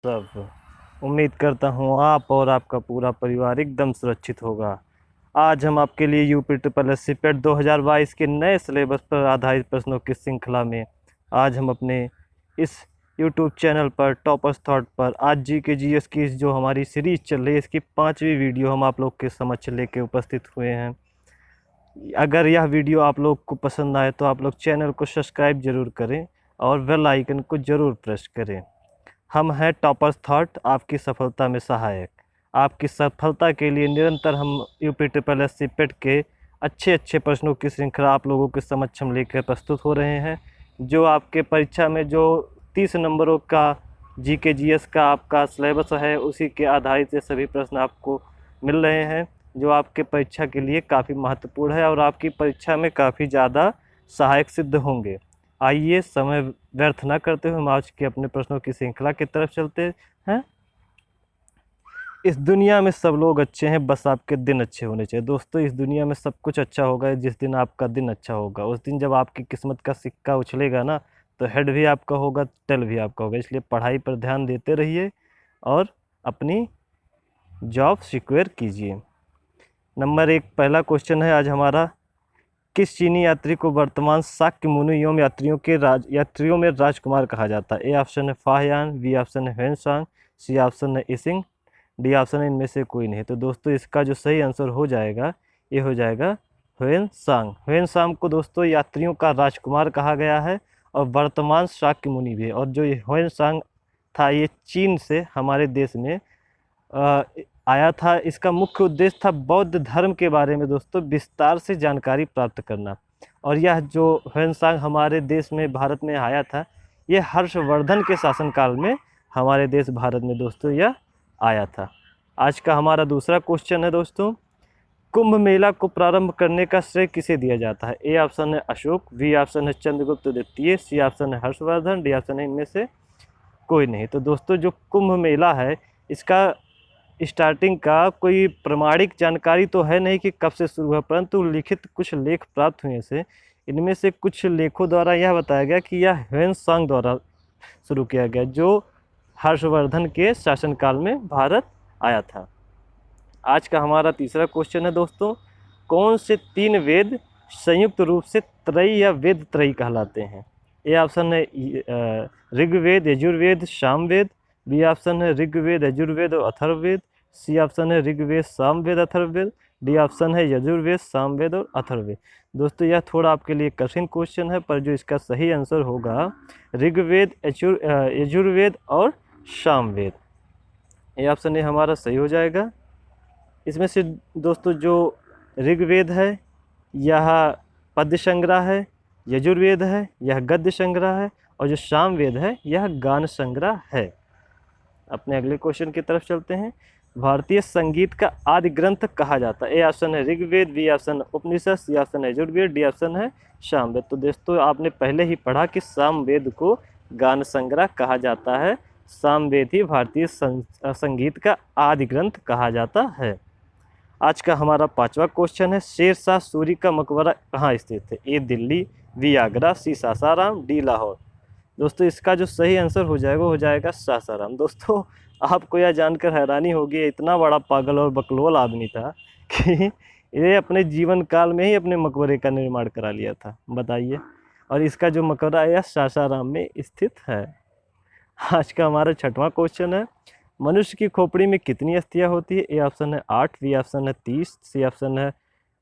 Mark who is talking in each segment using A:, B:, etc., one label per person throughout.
A: सब। उम्मीद करता हूँ आप और आपका पूरा परिवार एकदम सुरक्षित होगा। आज हम आपके लिए यूपी ट्रिपल एस सी पेट 2022 के नए सिलेबस पर आधारित प्रश्नों की श्रृंखला में आज हम अपने इस यूट्यूब चैनल पर टॉपर्स थॉट पर आज जी के जी एस की जो हमारी सीरीज चल रही है, इसकी 5वीं वीडियो हम आप लोग के समक्ष लेके उपस्थित हुए हैं। अगर यह वीडियो आप लोग को पसंद आए तो आप लोग चैनल को सब्सक्राइब जरूर करें और बेल आइकन को ज़रूर प्रेस करें। हम हैं टॉपर्स थॉट, आपकी सफलता में सहायक। आपकी सफलता के लिए निरंतर हम यूपी ट्रिपल एस सी पेट के अच्छे अच्छे प्रश्नों की श्रृंखला आप लोगों के समक्ष हम लेकर प्रस्तुत हो रहे हैं। जो आपके परीक्षा में जो 30 नंबरों का जी के जी एस का आपका सिलेबस है, उसी के आधारित ये सभी प्रश्न आपको मिल रहे हैं, जो आपके परीक्षा के लिए काफ़ी महत्वपूर्ण है और आपकी परीक्षा में काफ़ी ज़्यादा सहायक सिद्ध होंगे। आइए समय व्यर्थ ना करते हुए हम आज के अपने प्रश्नों की श्रृंखला की तरफ चलते हैं। इस दुनिया में सब लोग अच्छे हैं, बस आपके दिन अच्छे होने चाहिए। दोस्तों, इस दुनिया में सब कुछ अच्छा होगा जिस दिन आपका दिन अच्छा होगा। उस दिन जब आपकी किस्मत का सिक्का उछलेगा ना, तो हेड भी आपका होगा, टेल भी आपका होगा। इसलिए पढ़ाई पर ध्यान देते रहिए और अपनी जॉब सिक्योर कीजिए। नंबर 1 पहला क्वेश्चन है आज हमारा, किस चीनी यात्री को वर्तमान शाक्य मुनि एवं यात्रियों में राजकुमार कहा जाता है? ए ऑप्शन है फाहयान, बी ऑप्शन है ह्वेनसांग, सी ऑप्शन है इसिंग, डी ऑप्शन है इनमें से कोई नहीं। तो दोस्तों, इसका जो सही आंसर हो जाएगा, ये हो जाएगा ह्वेनसांग। ह्वेनसांग को दोस्तों यात्रियों का राजकुमार कहा गया है और वर्तमान शाक्य मुनि भी है। और जो ये ह्वेनसांग था, ये चीन से हमारे देश में आया था। इसका मुख्य उद्देश्य था बौद्ध धर्म के बारे में दोस्तों विस्तार से जानकारी प्राप्त करना। और यह जो ह्वेनसांग हमारे देश में भारत में आया था, ये हर्षवर्धन के शासनकाल में हमारे देश भारत में दोस्तों यह आया था। आज का हमारा दूसरा क्वेश्चन है दोस्तों, कुंभ मेला को प्रारंभ करने का श्रेय किसे दिया जाता है? ए ऑप्शन है अशोक, बी ऑप्शन है चंद्रगुप्त द्वितीय, सी ऑप्शन है हर्षवर्धन, डी ऑप्शन है इनमें से कोई नहीं। तो दोस्तों, जो कुंभ मेला है, इसका स्टार्टिंग का कोई प्रमाणिक जानकारी तो है नहीं कि कब से शुरू हुआ, परंतु लिखित कुछ लेख प्राप्त हुए से इनमें से कुछ लेखों द्वारा यह बताया गया कि यह ह्वेनसांग द्वारा शुरू किया गया, जो हर्षवर्धन के शासनकाल में भारत आया था। आज का हमारा तीसरा क्वेश्चन है दोस्तों, कौन से 3 वेद संयुक्त रूप से त्रयी या वेद त्रयी कहलाते हैं? ए ऑप्शन है ऋग्वेद, यजुर्वेद, सामवेद, बी ऑप्शन है ऋग्वेद, यजुर्वेद और अथर्ववेद, सी ऑप्शन है ऋग्वेद, सामवेद, अथर्ववेद, डी ऑप्शन है यजुर्वेद, सामवेद और अथर्ववेद। दोस्तों, यह थोड़ा आपके लिए कठिन क्वेश्चन है, पर जो इसका सही आंसर होगा ऋग्वेद, यजुर्वेद और सामवेद। ये ऑप्शन ए हमारा सही हो जाएगा। इसमें से दोस्तों जो ऋग्वेद है यह पद्य संग्रह है, यजुर्वेद है यह गद्य संग्रह है, और जो सामवेद है यह गान संग्रह है। अपने अगले क्वेश्चन की तरफ चलते हैं। भारतीय संगीत का आदि ग्रंथ कहा जाता है? ए ऑप्शन है ऋग्वेद, बी ऑप्शन उपनिषद, सी ऑप्शन है यजुर्वेद, डी ऑप्शन है सामवेद। तो दोस्तों, आपने पहले ही पढ़ा कि सामवेद को गान संग्रह कहा जाता है। सामवेद ही भारतीय संगीत का आदि ग्रंथ कहा जाता है। आज का हमारा 5वां क्वेश्चन है, शेरशाह सूरी का मकबरा कहाँ स्थित है? ए दिल्ली, बी आगरा, सी सासाराम, डी लाहौर। दोस्तों, इसका जो सही आंसर हो जाएगा वो हो जाएगा सासाराम। दोस्तों, आपको यह जानकर हैरानी होगी, इतना बड़ा पागल और बकलोल आदमी था कि ये अपने जीवन काल में ही अपने मकबरे का निर्माण करा लिया था, बताइए। और इसका जो मकबरा है यह सासाराम में स्थित है। आज का हमारा 6वां क्वेश्चन है, मनुष्य की खोपड़ी में कितनी अस्थियां होती है? ए ऑप्शन है 8, बी ऑप्शन है 30, सी ऑप्शन है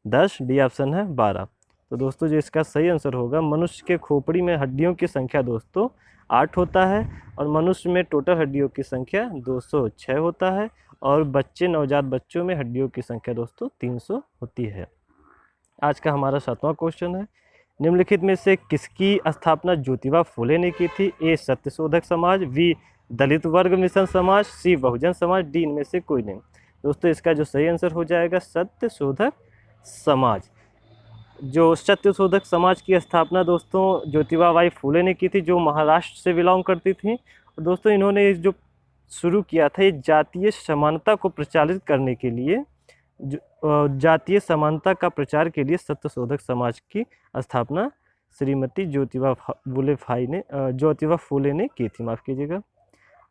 A: 10, डी ऑप्शन है 12। तो दोस्तों, जो इसका सही आंसर होगा, मनुष्य के खोपड़ी में हड्डियों की संख्या दोस्तों 8 होता है, और मनुष्य में टोटल हड्डियों की संख्या 206 होता है, और नवजात बच्चों में हड्डियों की संख्या दोस्तों 300 होती है। आज का हमारा 7वां क्वेश्चन है, निम्नलिखित में से किसकी स्थापना ज्योतिबा फूले ने की थी? ए सत्यशोधक समाज, बी दलित वर्ग मिशन समाज, सी बहुजन समाज, डी इनमें से कोई नहीं। दोस्तों, इसका जो सही आंसर हो जाएगा सत्यशोधक समाज। जो सत्यशोधक समाज की स्थापना दोस्तों ज्योतिबा बाई फूले ने की थी, जो महाराष्ट्र से बिलोंग करती थी। दोस्तों, इन्होंने जो शुरू किया था, ये जातीय समानता को प्रचारित करने के लिए, जातीय समानता का प्रचार के लिए सत्यशोधक समाज की स्थापना श्रीमती ज्योतिबा फूले ने की थी, माफ़ कीजिएगा।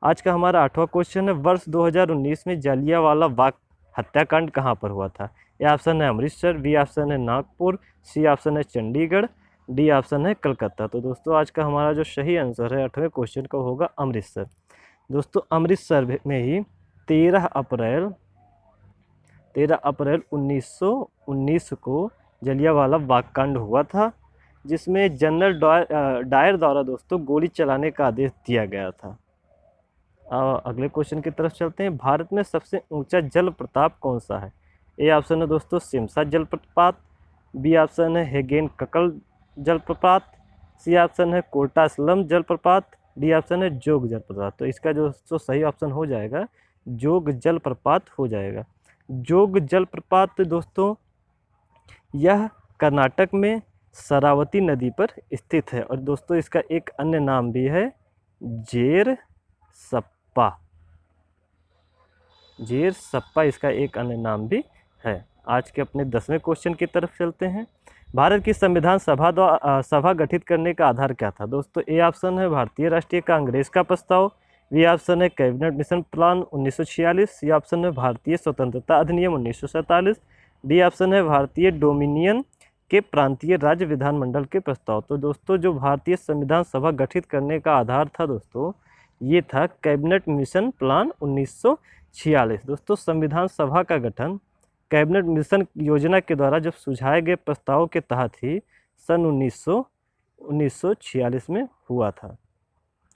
A: आज का हमारा 8वां क्वेश्चन है, वर्ष 2019 में जालियांवाला बाग हत्याकांड कहाँ पर हुआ था? ए ऑप्शन है अमृतसर, बी ऑप्शन है नागपुर, सी ऑप्शन है चंडीगढ़, डी ऑप्शन है कलकत्ता। तो दोस्तों आज का हमारा जो सही आंसर है 8वें क्वेश्चन का होगा अमृतसर। दोस्तों अमृतसर में ही 13 अप्रैल 1919 को जालियांवाला बाग कांड हुआ था, जिसमें जनरल डायर द्वारा दोस्तों गोली चलाने का आदेश दिया गया था। अगले क्वेश्चन की तरफ चलते हैं। भारत में सबसे ऊंचा जल प्रपात कौन सा है? ए ऑप्शन है दोस्तों सिमसा जलप्रपात, बी ऑप्शन है हेगेन ककल जलप्रपात, सी ऑप्शन है कोटासलम जलप्रपात, डी ऑप्शन है जोग जलप्रपात। तो इसका जो सही ऑप्शन हो जाएगा जोग जलप्रपात हो जाएगा। जोग जलप्रपात दोस्तों यह कर्नाटक में शरावती नदी पर स्थित है, और दोस्तों इसका एक अन्य नाम भी है जेर सप्पा। जेर सप्पा इसका एक अन्य नाम भी है। आज के अपने 10वें क्वेश्चन की तरफ चलते हैं। भारत की संविधान सभा गठित करने का आधार क्या था? दोस्तों ए ऑप्शन है भारतीय राष्ट्रीय कांग्रेस का प्रस्ताव, बी ऑप्शन है cabinet mission plan 1946, C option है भारतीय स्वतंत्रता अधिनियम 1947, डी ऑप्शन है भारतीय डोमिनियन के प्रांतीय राज्य विधानमंडल के प्रस्ताव। तो दोस्तों जो भारतीय संविधान सभा गठित करने का आधार था दोस्तों ये था कैबिनेट मिशन प्लान 1946। दोस्तों संविधान सभा का गठन कैबिनेट मिशन योजना के द्वारा जब सुझाए गए प्रस्ताव के तहत ही सन 1946 में हुआ था।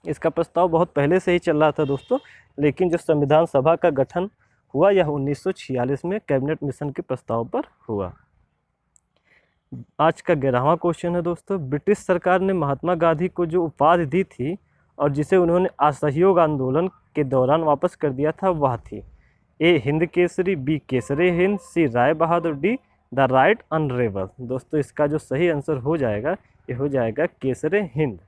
A: इसका प्रस्ताव बहुत पहले से ही चल रहा था दोस्तों, लेकिन जो संविधान सभा का गठन हुआ यह 1946 में कैबिनेट मिशन के प्रस्ताव पर हुआ। आज का 11वां क्वेश्चन है दोस्तों, ब्रिटिश सरकार ने महात्मा गांधी को जो उपाधि दी थी और जिसे उन्होंने असहयोग आंदोलन के दौरान वापस कर दिया था वह थी? A Hind Kesari, B Kesari Hind, C Rai Bahadur, D the right honourable. दोस्तों इसका जो सही आंसर हो जाएगा ये हो जाएगा केसरी हिंद।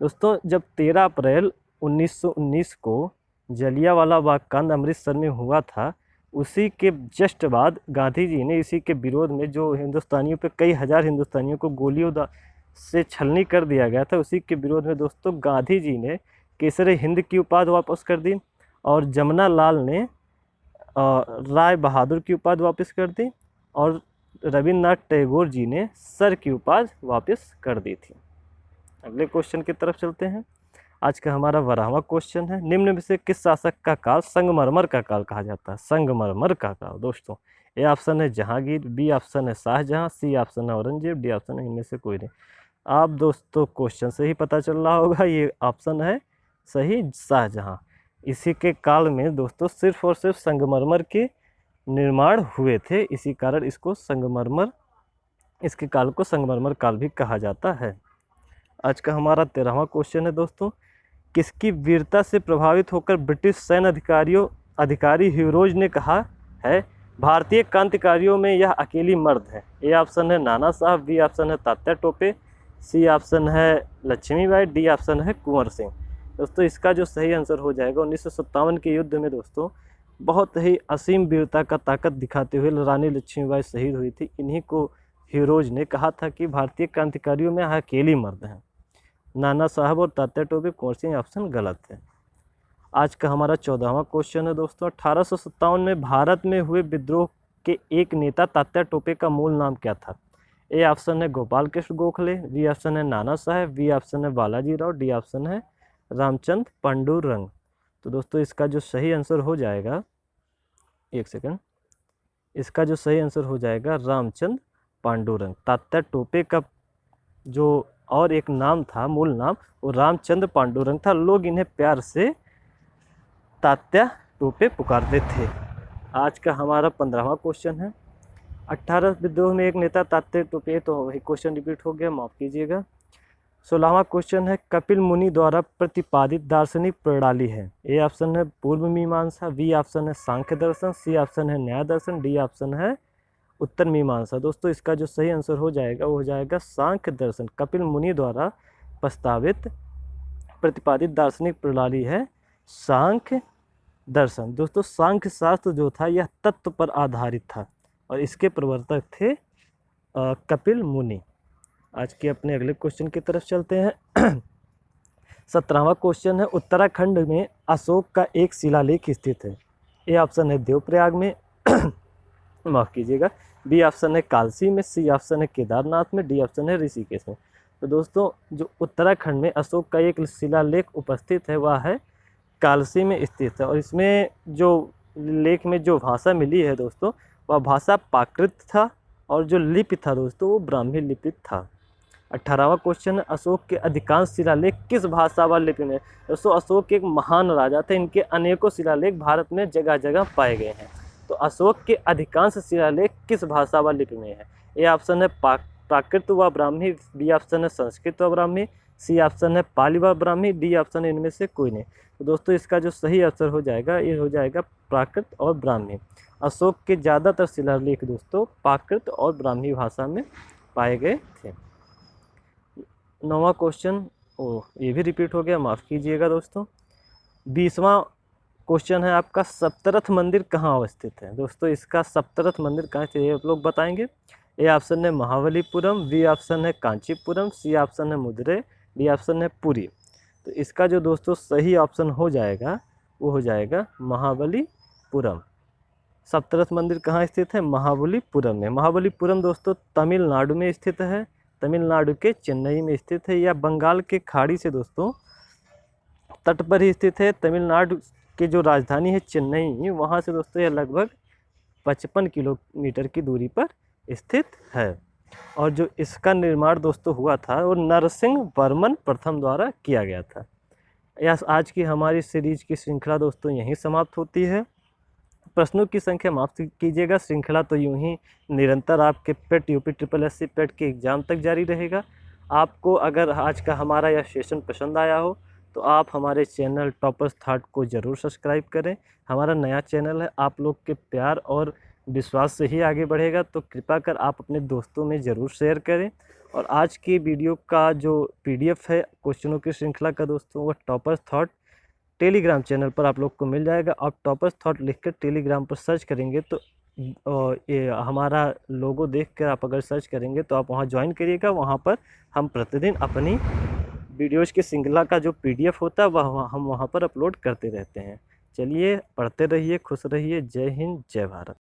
A: दोस्तों जब 13 अप्रैल 1919 को जालियांवाला बाग कांड अमृतसर में हुआ था, उसी के जस्ट बाद गांधी जी ने इसी के विरोध में जो हिंदुस्तानियों पे कई हज़ार हिंदुस्तानियों को गोलियों से छलनी कर दिया गया था, उसी के विरोध में दोस्तों गांधी जी ने केसरी हिंद की उपाधि वापस कर दी और जमुना लाल ने राय बहादुर की उपाधि वापस कर दी और रविन्द्रनाथ टैगोर जी ने सर की उपाधि वापस कर दी थी। अगले क्वेश्चन की तरफ चलते हैं। आज का हमारा 12वां क्वेश्चन है, निम्न में से किस शासक का काल संगमरमर का काल कहा जाता है? संगमरमर का काल दोस्तों ए ऑप्शन है जहांगीर, बी ऑप्शन है शाहजहां, सी ऑप्शन है औरंगजेब, डी ऑप्शन है इनमें से कोई नहीं। आप दोस्तों क्वेश्चन से ही पता चल रहा होगा ये ऑप्शन है सही शाहजहां। इसी के काल में दोस्तों सिर्फ और सिर्फ संगमरमर के निर्माण हुए थे, इसी कारण इसके काल को संगमरमर काल भी कहा जाता है। आज का हमारा 13वां क्वेश्चन है दोस्तों, किसकी वीरता से प्रभावित होकर ब्रिटिश सैन्य अधिकारी ह्यूरोज ने कहा है भारतीय क्रांतिकारियों में यह अकेली मर्द है? ए ऑप्शन है नाना साहब, बी ऑप्शन है तात्या टोपे, सी ऑप्शन है लक्ष्मीबाई, डी ऑप्शन है कुंवर सिंह। दोस्तों इसका जो सही आंसर हो जाएगा 1957 के युद्ध में दोस्तों बहुत ही असीम वीरता का ताकत दिखाते हुए रानी लक्ष्मीबाई शहीद हुई थी। इन्हीं को ह्यूरोज ने कहा था कि भारतीय क्रांतिकारियों में अकेली मर्द हैं। नाना साहब और तात्या टोपे, कुंवर सिंह ऑप्शन गलत है। आज का हमारा 14वां क्वेश्चन है दोस्तों, 1857 में भारत में हुए विद्रोह के एक नेता तात्या टोपे का मूल नाम क्या था? ए ऑप्शन है गोपाल कृष्ण गोखले, बी ऑप्शन है नाना साहेब, बी ऑप्शन है बालाजी राव, डी ऑप्शन है रामचंद्र पांडुरंग। तो दोस्तों इसका जो सही आंसर हो जाएगा, एक सेकंड, इसका जो सही आंसर हो जाएगा रामचंद्र पांडुरंग। तात्या टोपे का जो और एक नाम था, मूल नाम, वो रामचंद्र पांडुरंग था। लोग इन्हें प्यार से तात्या टोपे पुकारते थे। आज का हमारा 15वां क्वेश्चन है, 18 विद्रोह में एक नेता तात्या टोपे, तो वही क्वेश्चन रिपीट हो गया, माफ़ कीजिएगा। 16वां क्वेश्चन है, कपिल मुनि द्वारा प्रतिपादित दार्शनिक प्रणाली है? ए ऑप्शन है पूर्व मीमांसा, बी ऑप्शन है सांख्य दर्शन, सी ऑप्शन है न्याय दर्शन, डी ऑप्शन है उत्तर मीमांसा। दोस्तों इसका जो सही आंसर हो जाएगा वो हो जाएगा सांख्य दर्शन। कपिल मुनि द्वारा प्रस्तावित प्रतिपादित दार्शनिक प्रणाली है सांख्य दर्शन। दोस्तों सांख्य शास्त्र जो था यह तत्व पर आधारित था और इसके प्रवर्तक थे कपिल मुनि। आज के अपने अगले क्वेश्चन की तरफ चलते हैं। 17वां क्वेश्चन है, उत्तराखंड में अशोक का एक शिलालेख स्थित है। ए ऑप्शन है देवप्रयाग में माफ़ कीजिएगा, बी ऑप्शन है कालसी में, सी ऑप्शन है केदारनाथ में, डी ऑप्शन है ऋषिकेश में। तो दोस्तों जो उत्तराखंड में अशोक का एक शिलालेख उपस्थित है वह है कालसी में स्थित है। और इसमें जो लेख में जो भाषा मिली है दोस्तों, वह भाषा प्राकृत था और जो लिपि था दोस्तों वो ब्राह्मी लिपि था। 18वां क्वेश्चन है, अशोक के अधिकांश शिलालेख किस भाषा व लिपि में। दोस्तों अशोक एक महान राजा थे, इनके अनेकों शिलालेख भारत में जगह जगह पाए गए हैं। तो अशोक के अधिकांश शिलालेख किस भाषा व लिपि में है। ए ऑप्शन है प्राकृत व ब्राह्मी, बी ऑप्शन है संस्कृत व ब्राह्मी, सी ऑप्शन है पाली व ब्राह्मी, डी ऑप्शन है इनमें से कोई नहीं। तो दोस्तों इसका जो सही आंसर हो जाएगा ये हो जाएगा प्राकृत और ब्राह्मी। अशोक के ज़्यादातर शिलालेख दोस्तों प्राकृत और ब्राह्मी भाषा में पाए गए थे। 9वां क्वेश्चन, ये भी रिपीट हो गया, माफ़ कीजिएगा दोस्तों। 20वां क्वेश्चन है आपका, सप्तरथ मंदिर कहाँ अवस्थित है। दोस्तों इसका सप्तरथ मंदिर कहाँ है ये आप लोग बताएंगे। ए ऑप्शन है महाबलीपुरम, बी ऑप्शन है कांचीपुरम, सी ऑप्शन है मदुरै, डी ऑप्शन है पुरी। तो इसका जो दोस्तों सही ऑप्शन हो जाएगा वो हो जाएगा महाबलीपुरम। सप्तरथ मंदिर कहाँ स्थित है, महाबलीपुरम में। महाबलीपुरम दोस्तों तमिलनाडु में स्थित है, तमिलनाडु के चेन्नई में स्थित है। या बंगाल के खाड़ी से दोस्तों तट पर ही स्थित है। तमिलनाडु की जो राजधानी है चेन्नई, वहाँ से दोस्तों यह लगभग 55 किलोमीटर की दूरी पर स्थित है। और जो इसका निर्माण दोस्तों हुआ था वो नरसिंह वर्मन प्रथम द्वारा किया गया था। यह आज की हमारी सीरीज की श्रृंखला दोस्तों यहीं समाप्त होती है। प्रश्नों की संख्या माफ़ कीजिएगा, श्रृंखला तो यूं ही निरंतर आपके पेट यूपी SSSC पेट के एग्ज़ाम तक जारी रहेगा। आपको अगर आज का हमारा यह सेशन पसंद आया हो तो आप हमारे चैनल टॉपर्स थॉट को ज़रूर सब्सक्राइब करें। हमारा नया चैनल है, आप लोग के प्यार और विश्वास से ही आगे बढ़ेगा, तो कृपया कर आप अपने दोस्तों में ज़रूर शेयर करें। और आज की वीडियो का जो PDF है क्वेश्चनों की श्रृंखला का दोस्तों, वह टॉपर्स थॉट टेलीग्राम चैनल पर आप लोग को मिल जाएगा। आप टॉपर्स थॉट लिखकर टेलीग्राम पर सर्च करेंगे तो ये हमारा लोगो देखकर आप अगर सर्च करेंगे तो आप वहाँ ज्वाइन करिएगा। वहाँ पर हम प्रतिदिन अपनी वीडियोज़ की श्रृंखला का जो PDF होता है वह हम वहाँ पर अपलोड करते रहते हैं। चलिए पढ़ते रहिए, खुश रहिए। जय हिंद, जय भारत।